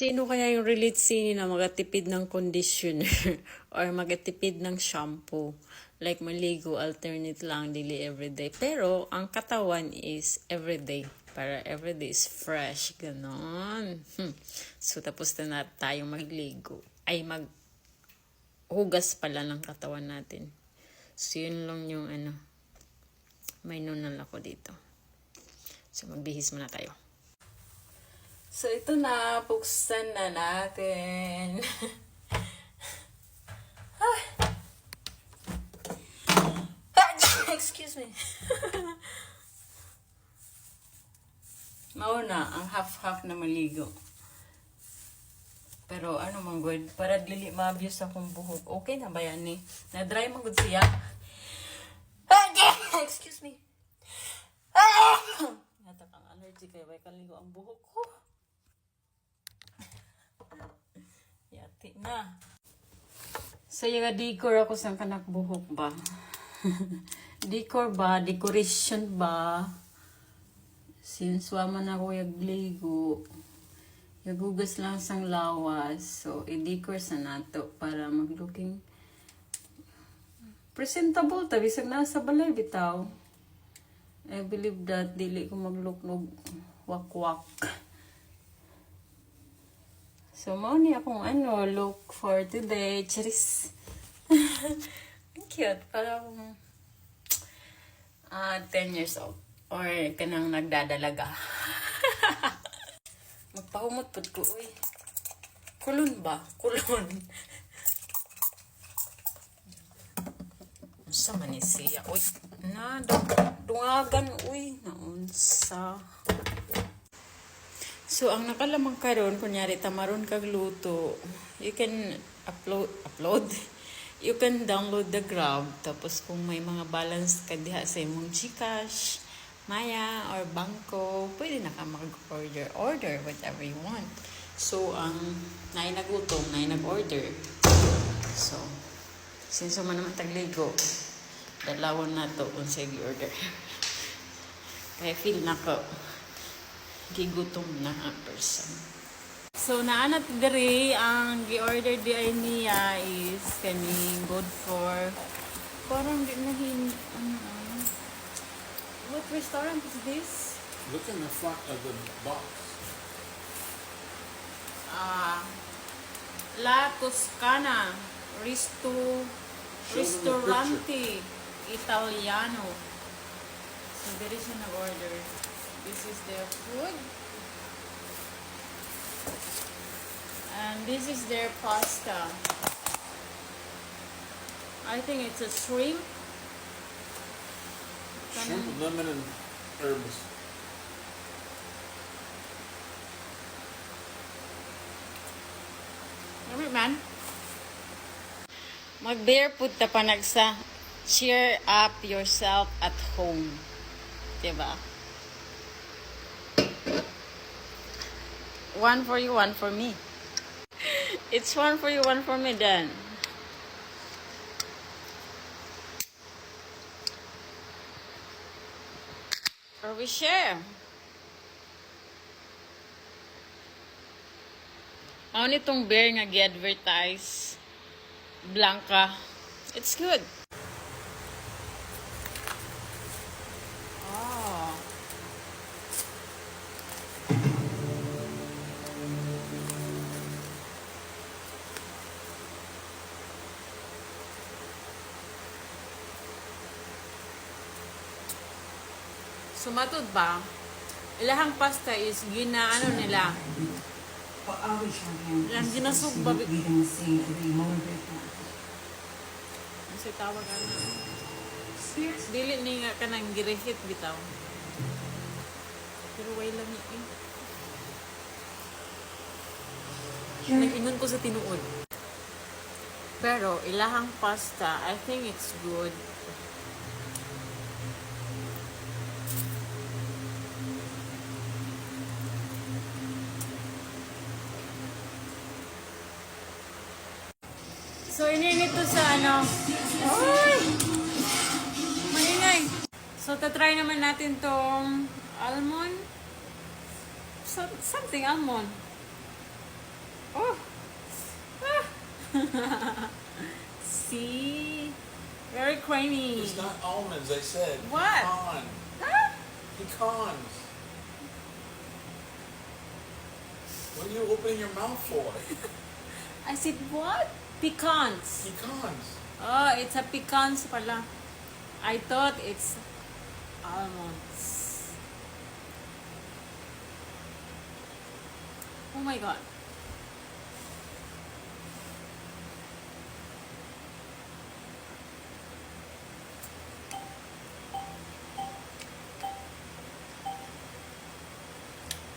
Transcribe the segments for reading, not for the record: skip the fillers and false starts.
Sino kaya yung relate sini na magatipid ng conditioner or magatipid ng shampoo? Like maligo, alternate lang, daily, everyday. Pero ang katawan is everyday. Para everyday is fresh. Ganon. So tapos na tayong magligo. Ay maghugas pala ng katawan natin. So yun lang yung may nunal ako dito. So magbihis muna tayo. So, ito na. Buksan na natin. Excuse me. Mauna, ang half-half na maligo. Pero ano man good, para dili ma-abuse akong buhok. Okay na ba yan eh? Na-dry man good siya. Excuse me. Yata kang allergy kayo. Bay kaligo ang buhok ko. Yati na. So, yung decor ako sa kanak buhok ba? Decor ba? Decoration ba? Since waman ako yagligo, yagugas lang sang lawas. So, i-decor sa nato para mag-looking presentable. Bisag nasa balay bitaw. I believe that dili ko mag-look wak-wak. So, mauni akong look for today. Charis. Cute. Parang 10 years old. Or kanang nagdadalaga. Magpahumot po ko. Uy. Kulon ba? Kulon. Unsa man ni siya? Uy. Dungagan. Uy. Naunsa. So, ang nakalamang karon kunyari tamaron kag luto, you can upload. You can download the Grab. Tapos kung may mga balance ka diha sa imong GCash, Maya, or Bangko, pwede na ka mag-order. Order whatever you want. So, ang nag-utom, nag-order. So, since man naman tagligo, dalawon na to kung sa order. Kaya feel na ko gigutom na ang person. So, naanat diri ang gi-order di ay niya is kaning good for parang di na what restaurant is this? Look in the front of the box. La Toscana Ristorante Italiano. So, there is an order. This is their food. And this is their pasta. I think it's a shrimp. Shrimp, lemon, and herbs. Alright, man. Mag-barefoot ta panagsa. Cheer up yourself at home. Diba? One for you, one for me. It's one for you, one for me then. Or we share. Ano nitong bear nga gi-advertise? Blanca. It's good. Oh. Sumatod ba? Ilahang pasta is ginaano nila. Yan, ginasog ba? Kasi tawag dili ni nga ka nang girehit bitaw. Pero way lang eh. Nag-ingon ko sa tinuod. Pero ilahang pasta, I think it's good. So, ininit to sa Uy! Maingay! So, tatry naman natin tong almond. Something almond. See? Very creamy. It's not almonds, I said. What? Pecan. Huh? Pecans. What are you opening your mouth for? I said, what? Pecans. Pecans. Oh, it's a pecans pala. I thought it's almonds. Oh my god.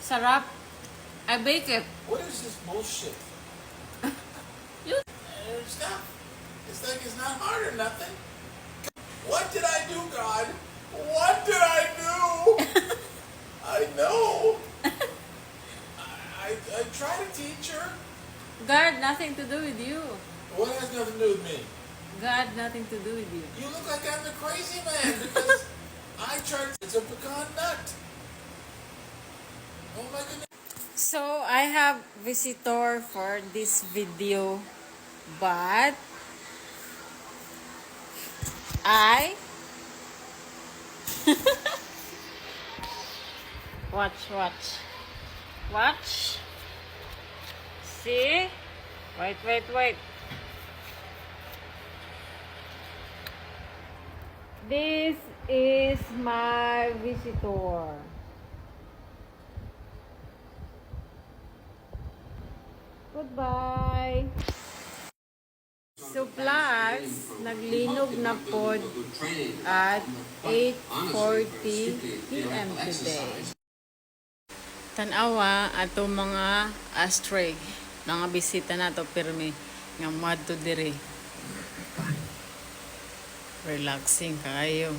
Sarap. I bake it. What is this bullshit? You- It's not. It's like it's not hard or nothing. What did I do, God? What did I do? I know. I try to teach her. God, nothing to do with you. What has nothing to do with me? God, nothing to do with you. You look like I'm the crazy man because I tried. It's a pecan nut. Oh my goodness. So, I have visitor for this video, but I watch. See? Wait. This is my visitor. Goodbye. So plus, naglinog na po at 8:40 p.m. today. Tanawa ato mga astray, mga bisita na to pirmi nga madto diri. Relaxing kayo.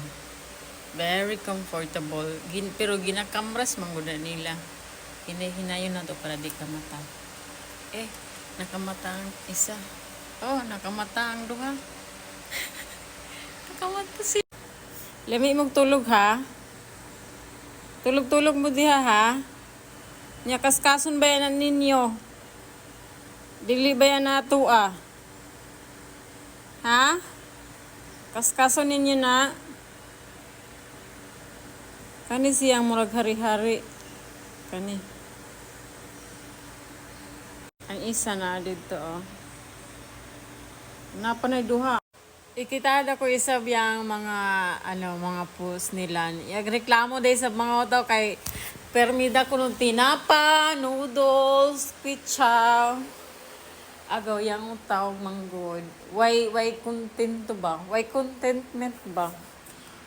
Very comfortable. Pero ginakamras mangguna nila. Hinay-hinayon na to para di kamata. Nakamata ang isa. Oh, nakamata ang duha. Nakamata si. Lami mong tulog ha. Tulog mo diha ha. Nya kaskason ba yan ninyo? Dili ba yan nato ah? Ha? Kaskason ninyo na? Kani siyang murag hari-hari. Kani. Ang isa na dito oh. Napanay duha. Ikitada ko isa biyang mga mga post nila. Yagreklamo day sa mga auto kay permida ko nung tinapa, noodles, pizza. Agaw yang tawag manggod. Why content to ba? Why contentment ba?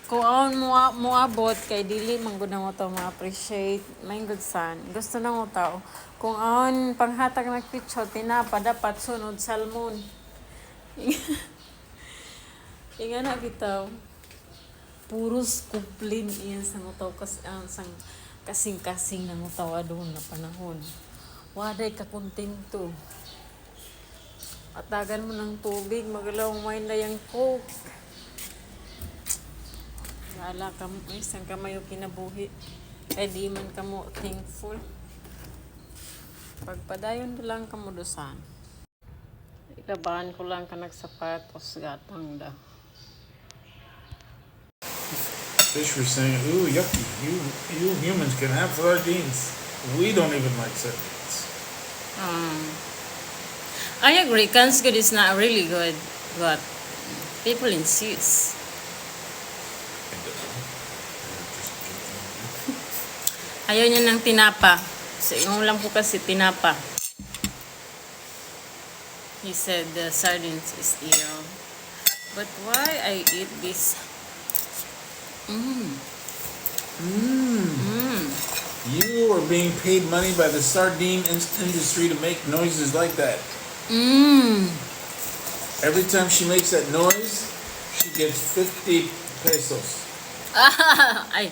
Kung aon mo abot kay dili manggod na mo to ma-appreciate. My good son. Gusto na mo tao. Kung aon panghatag nagpitso, tinapa dapat sunod salmon. Inga na bitaw. Puros complain iyan sa mo tao kasing-kasing na mo tao doon na panahon. Waday ka kontento. Atagan mo ng tubig, magalaw mo na yung coke. Wala ka mo, isang kamayo kinabuhi. Kaya di man ka mo thankful. Pagpadayon lang ka mo dosan. Ilabahan ko lang ka nagsapatos gatang da. Fish were saying, "Ooh, yucky! You humans can have sardines. We don't even like sardines." I agree, canned good is not really good, but people insist. Ayaw niya ng tinapa. So, yung lang po kasi tinapa. He said the sardines is ill. But why I eat this? You are being paid money by the sardine industry to make noises like that. Every time she makes that noise, she gets 50 pesos. Ay.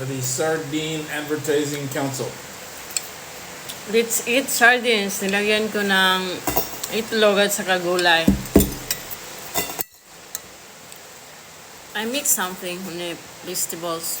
The Sardine Advertising Council. Let's eat sardines. Nilagyan ko ng itlog at saka gulay. I mix something on the vegetables.